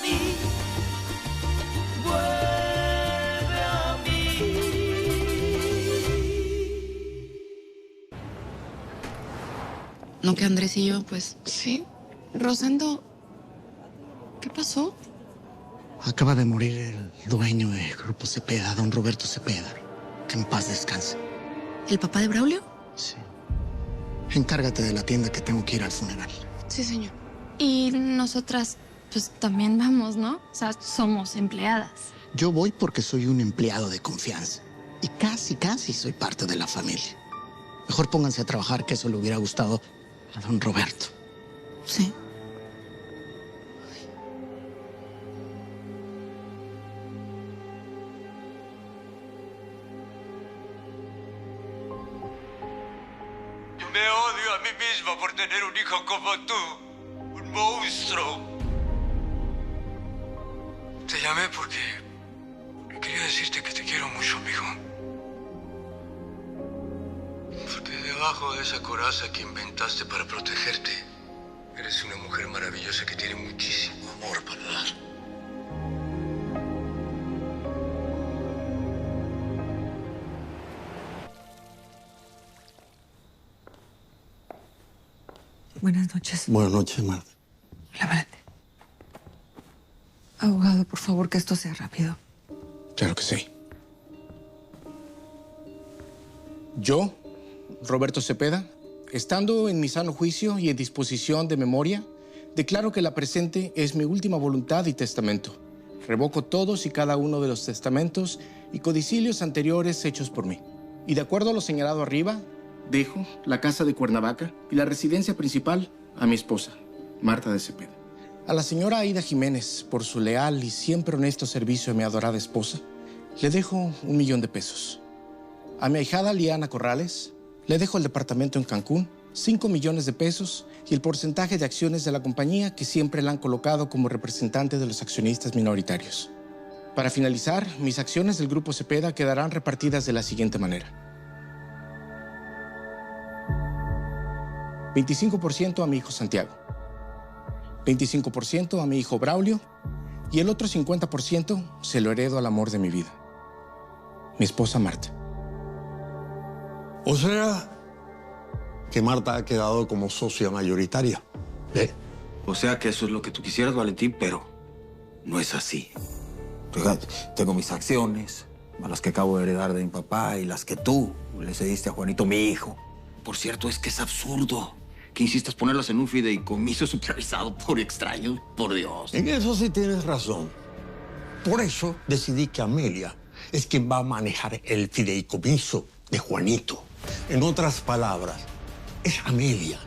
mí, vuelve a mí. No que Andrés y yo, pues sí. Rosendo, ¿qué pasó? Acaba de morir el dueño del Grupo Cepeda, don Roberto Cepeda. Que en paz descanse. ¿El papá de Braulio? Sí. Encárgate de la tienda que tengo que ir al funeral. Sí, señor. Y nosotras, pues también vamos, ¿no? O sea, somos empleadas. Yo voy porque soy un empleado de confianza. Y casi soy parte de la familia. Mejor pónganse a trabajar, que eso le hubiera gustado a don Roberto. Sí. Me odio a mí mismo por tener un hijo como tú. Un monstruo. Te llamé porque quería decirte que te quiero mucho, amigo. Porque debajo de esa coraza que inventaste para protegerte, eres una mujer maravillosa que tiene muchísimo amor para dar. Buenas noches. Buenas noches, Marta. Hola, Valente. Abogado, por favor, que esto sea rápido. Claro que sí. Yo, Roberto Cepeda, estando en mi sano juicio y en disposición de memoria, declaro que la presente es mi última voluntad y testamento. Revoco todos y cada uno de los testamentos y codicilios anteriores hechos por mí. Y de acuerdo a lo señalado arriba, dejo la casa de Cuernavaca y la residencia principal a mi esposa, Marta de Cepeda. A la señora Aida Jiménez, por su leal y siempre honesto servicio a mi adorada esposa, le dejo 1 millón de pesos. A mi ahijada Liana Corrales, le dejo el departamento en Cancún, 5 millones de pesos y el porcentaje de acciones de la compañía que siempre la han colocado como representante de los accionistas minoritarios. Para finalizar, mis acciones del Grupo Cepeda quedarán repartidas de la siguiente manera. 25% a mi hijo Santiago, 25% a mi hijo Braulio y el otro 50% se lo heredo al amor de mi vida, mi esposa Marta. O sea, que Marta ha quedado como socia mayoritaria. O sea que eso es lo que tú quisieras, Valentín, pero no es así. Fíjate, tengo mis acciones, a las que acabo de heredar de mi papá y las que tú le cediste a Juanito, mi hijo. Por cierto, es que es absurdo que insistas ponerlas en un fideicomiso supervisado por extraños, por Dios. En eso sí tienes razón. Por eso decidí que Amelia es quien va a manejar el fideicomiso de Juanito. En otras palabras, es Amelia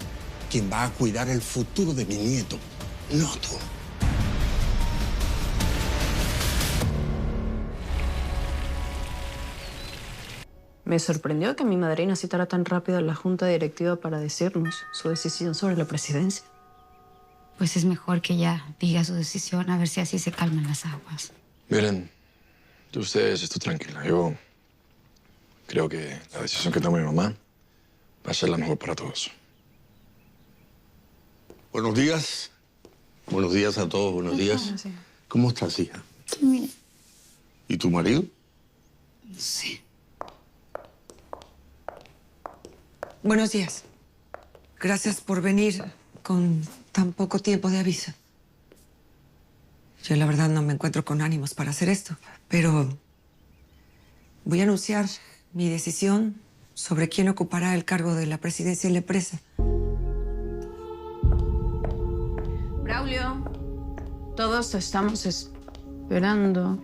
quien va a cuidar el futuro de mi nieto, no tú. Me sorprendió que mi madrina citara tan rápido a la junta directiva para decirnos su decisión sobre la presidencia. Pues es mejor que ella diga su decisión, a ver si así se calman las aguas. Miren, ustedes estén tranquila. Yo creo que la decisión que tome mi mamá va a ser la mejor para todos. Buenos días. Buenos días a todos, buenos días. Sí. ¿Cómo estás, hija? Mire. ¿Y tu marido? Sí. Buenos días. Gracias por venir con tan poco tiempo de aviso. Yo la verdad no me encuentro con ánimos para hacer esto, pero voy a anunciar mi decisión sobre quién ocupará el cargo de la presidencia de la empresa. Braulio, todos estamos esperando.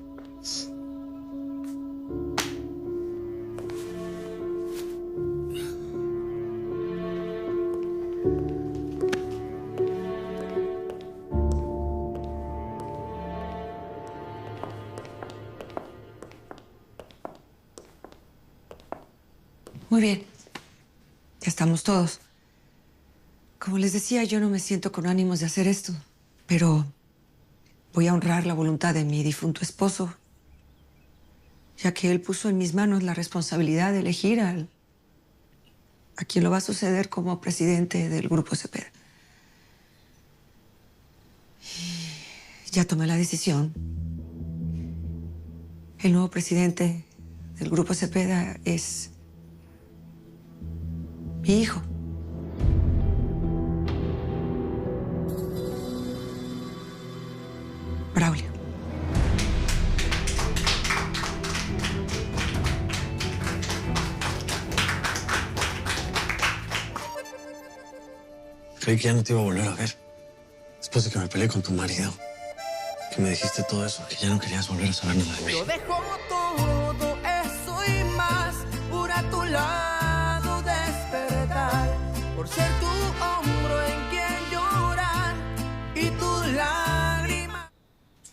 Muy bien. Ya estamos todos. Como les decía, yo no me siento con ánimos de hacer esto, pero voy a honrar la voluntad de mi difunto esposo, ya que él puso en mis manos la responsabilidad de elegir a quien lo va a suceder como presidente del Grupo Cepeda. Ya tomé la decisión. El nuevo presidente del Grupo Cepeda es mi hijo. Braulio. Creí que ya no te iba a volver a ver. Después de que me peleé con tu marido. Que me dijiste todo eso, que ya no querías volver a saber nada de mí. Yo dejo todo eso y más por a tu lado despertar, por ser tu hombro en quien llorar y tus lágrimas.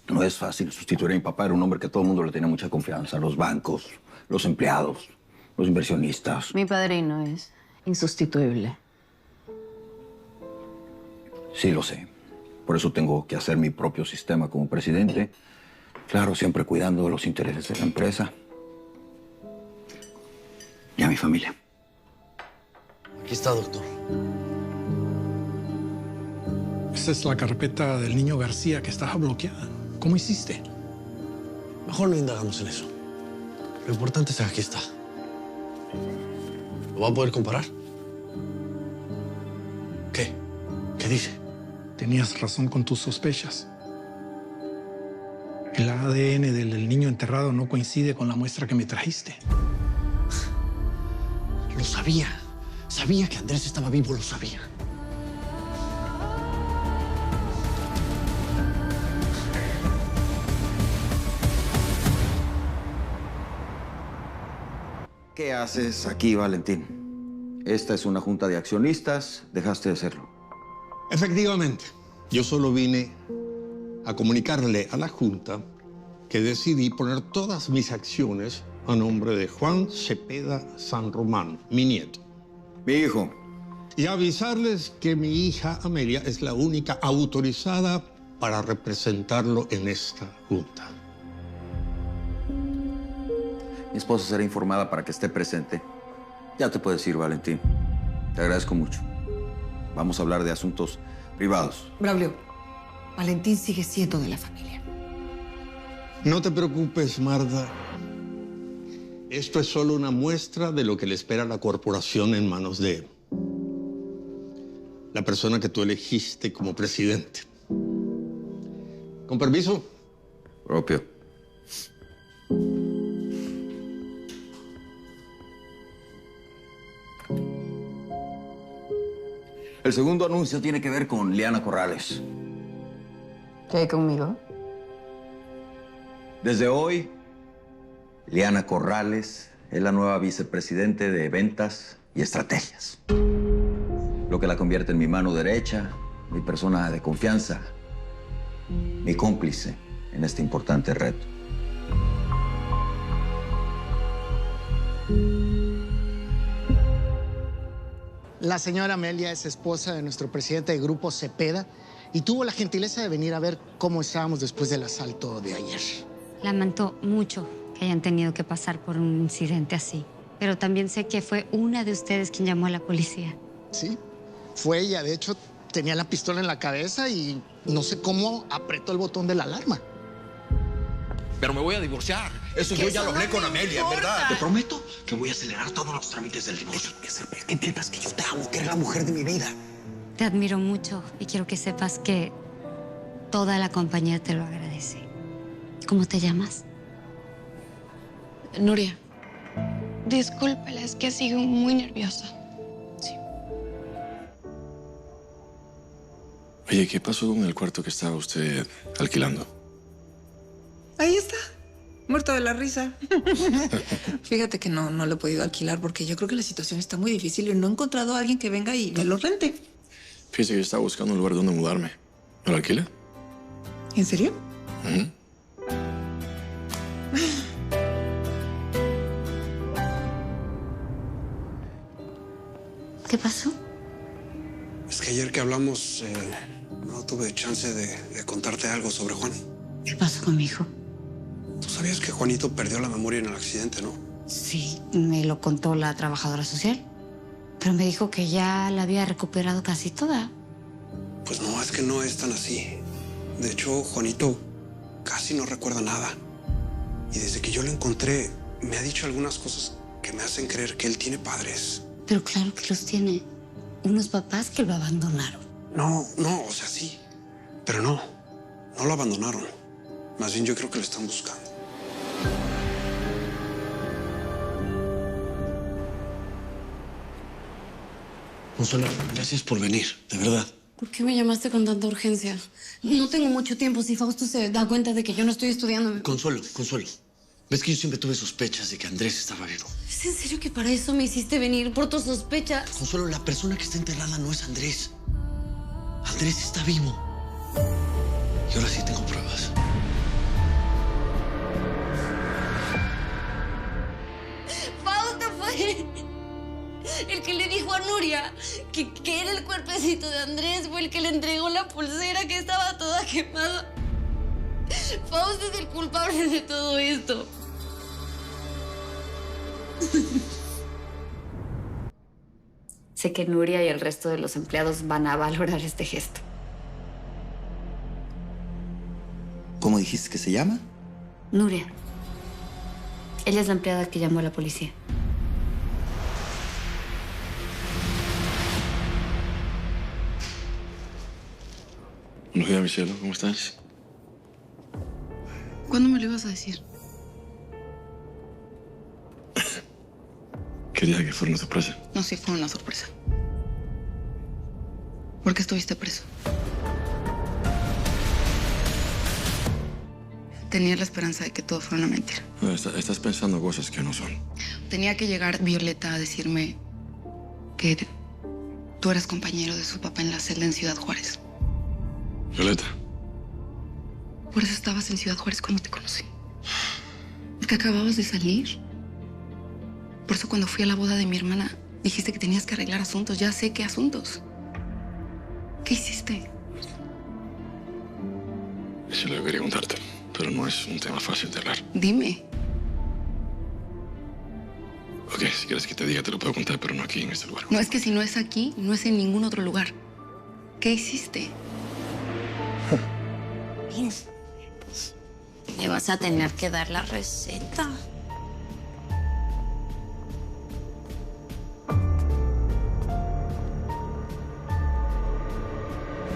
No es fácil sustituir a mi papá. Era un hombre que todo el mundo le tenía mucha confianza. Los bancos, los empleados, los inversionistas. Mi padrino es insustituible. Sí, lo sé. Por eso tengo que hacer mi propio sistema como presidente. Claro, siempre cuidando de los intereses de la empresa y a mi familia. Aquí está, doctor. Esa es la carpeta del niño García que estaba bloqueada. ¿Cómo hiciste? Mejor no indagamos en eso. Lo importante es que aquí está. ¿Lo va a poder comparar? ¿Qué? ¿Qué dice? Tenías razón con tus sospechas. El ADN del niño enterrado no coincide con la muestra que me trajiste. Lo sabía. Sabía que Andrés estaba vivo, lo sabía. ¿Qué haces aquí, Valentín? Esta es una junta de accionistas. Dejaste de serlo. Efectivamente, yo solo vine a comunicarle a la Junta que decidí poner todas mis acciones a nombre de Juan Cepeda San Román, mi nieto. Mi hijo. Y avisarles que mi hija Amelia es la única autorizada para representarlo en esta Junta. Mi esposa será informada para que esté presente. Ya te puedes ir, Valentín. Te agradezco mucho. Vamos a hablar de asuntos privados. Braulio, Valentín sigue siendo de la familia. No te preocupes, Marta. Esto es solo una muestra de lo que le espera a la corporación en manos de la persona que tú elegiste como presidente. Con permiso. Propio. El segundo anuncio tiene que ver con Liana Corrales. ¿Qué hay conmigo? Desde hoy, Liana Corrales es la nueva vicepresidente de Ventas y Estrategias. Lo que la convierte en mi mano derecha, mi persona de confianza, mi cómplice en este importante reto. La señora Amelia es esposa de nuestro presidente de Grupo Cepeda y tuvo la gentileza de venir a ver cómo estábamos después del asalto de ayer. Lamento mucho que hayan tenido que pasar por un incidente así. Pero también sé que fue una de ustedes quien llamó a la policía. Sí, fue ella. De hecho, tenía la pistola en la cabeza y no sé cómo apretó el botón de la alarma. Pero me voy a divorciar. Eso yo ya lo hablé con Amelia, en verdad. Te prometo que voy a acelerar todos los trámites del divorcio. Que entiendas que yo te amo, que eres la mujer de mi vida. Te admiro mucho y quiero que sepas que toda la compañía te lo agradece. ¿Cómo te llamas? Nuria, discúlpela, es que sigo muy nerviosa. Oye, ¿qué pasó con el cuarto que estaba usted alquilando? Ahí está, muerto de la risa. Fíjate que no lo he podido alquilar porque yo creo que la situación está muy difícil y no he encontrado a alguien que venga y me lo rente. Fíjese que yo estaba buscando un lugar donde mudarme. ¿Me lo alquila? ¿En serio? Ujú. ¿Qué pasó? Es que ayer que hablamos, no tuve chance de contarte algo sobre Juan. ¿Qué pasó con mi hijo? Tú sabías que Juanito perdió la memoria en el accidente, ¿no? Sí, me lo contó la trabajadora social. Pero me dijo que ya la había recuperado casi toda. Pues no, es que no es tan así. De hecho, Juanito casi no recuerda nada. Y desde que yo lo encontré, me ha dicho algunas cosas que me hacen creer que él tiene padres. Pero claro que los tiene. Unos papás que lo abandonaron. No, o sea, sí. Pero no lo abandonaron. Más bien yo creo que lo están buscando. Consuelo, gracias por venir, de verdad. ¿Por qué me llamaste con tanta urgencia? No tengo mucho tiempo. Si Fausto se da cuenta de que yo no estoy estudiando... Consuelo. ¿Ves que yo siempre tuve sospechas de que Andrés estaba vivo? ¿Es en serio que para eso me hiciste venir? ¿Por tus sospechas? Consuelo, la persona que está enterrada no es Andrés. Andrés está vivo. Y ahora sí tengo pruebas. Fausto fue el que le dijo a Nuria que era el cuerpecito de Andrés. Fue el que le entregó la pulsera que estaba toda quemada. Fausto es el culpable de todo esto. Sé que Nuria y el resto de los empleados van a valorar este gesto. ¿Cómo dijiste que se llama? Nuria. Ella es la empleada que llamó a la policía. Buenos días, mi cielo. ¿Cómo estás? ¿Cuándo me lo ibas a decir? Quería que fuera una sorpresa. No, sí fue una sorpresa. ¿Por qué estuviste preso? Tenía la esperanza de que todo fuera una mentira. No, estás pensando cosas que no son. Tenía que llegar Violeta a decirme que tú eras compañero de su papá en la celda en Ciudad Juárez. Violeta. Por eso estabas en Ciudad Juárez cuando te conocí. Porque acababas de salir. Por eso cuando fui a la boda de mi hermana dijiste que tenías que arreglar asuntos. Ya sé qué asuntos. ¿Qué hiciste? Eso es lo que quería contarte, pero no es un tema fácil de hablar. Dime. Ok, si quieres que te diga, te lo puedo contar, pero no aquí, en este lugar. No, es que si no es aquí, no es en ningún otro lugar. ¿Qué hiciste? Le vas a tener que dar la receta.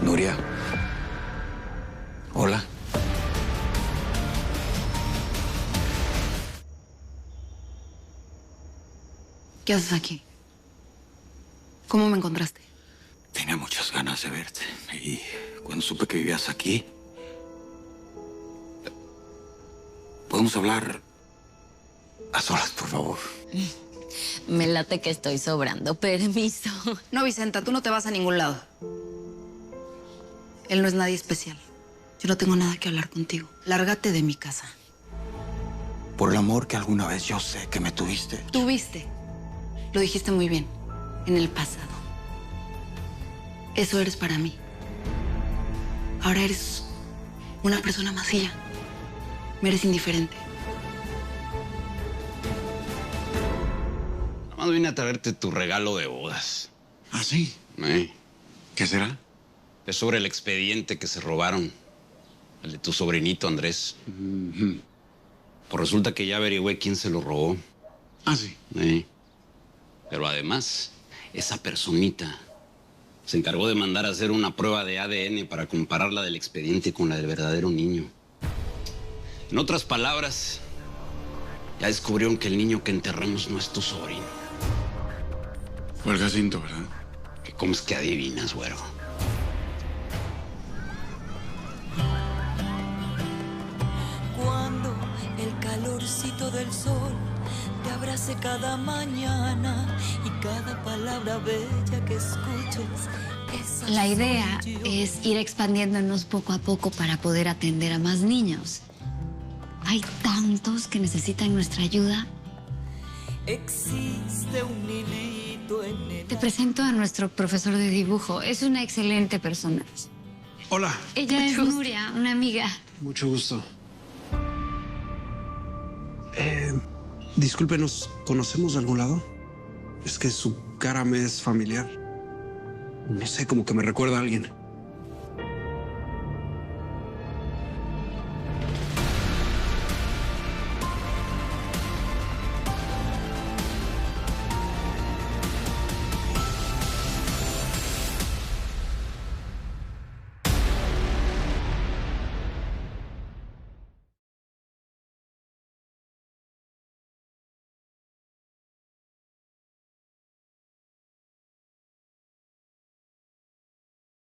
Nuria. Hola. ¿Qué haces aquí? ¿Cómo me encontraste? Tenía muchas ganas de verte. Y cuando supe que vivías aquí... ¿Podemos hablar a solas, por favor? Me late que estoy sobrando. Permiso. No, Vicenta, tú no te vas a ningún lado. Él no es nadie especial. Yo no tengo nada que hablar contigo. Lárgate de mi casa. Por el amor que alguna vez yo sé que me tuviste. Tuviste. Lo dijiste muy bien. En el pasado. Eso eres para mí. Ahora eres una persona más y ya. Me eres indiferente. Nada más vine a traerte tu regalo de bodas. ¿Ah, sí? ¿Qué será? Es sobre el expediente que se robaron. El de tu sobrinito, Andrés. Pues resulta que ya averigüé quién se lo robó. ¿Ah, sí? Pero además, esa personita se encargó de mandar a hacer una prueba de ADN para comparar la del expediente con la del verdadero niño. En otras palabras, ya descubrieron que el niño que enterramos no es tu sobrino. Fue el Jacinto, ¿verdad? ¿Cómo es que adivinas, güero? Cuando el calorcito del sol te abrace cada mañana y cada palabra bella que escuches. La idea es ir expandiéndonos poco a poco para poder atender a más niños. Hay tantos que necesitan nuestra ayuda. Existe un hilito en el... Te presento a nuestro profesor de dibujo. Es una excelente persona. Hola. Ella es Nuria, una amiga. Mucho gusto. Disculpe, ¿nos conocemos de algún lado? Es que su cara me es familiar. No sé, como que me recuerda a alguien.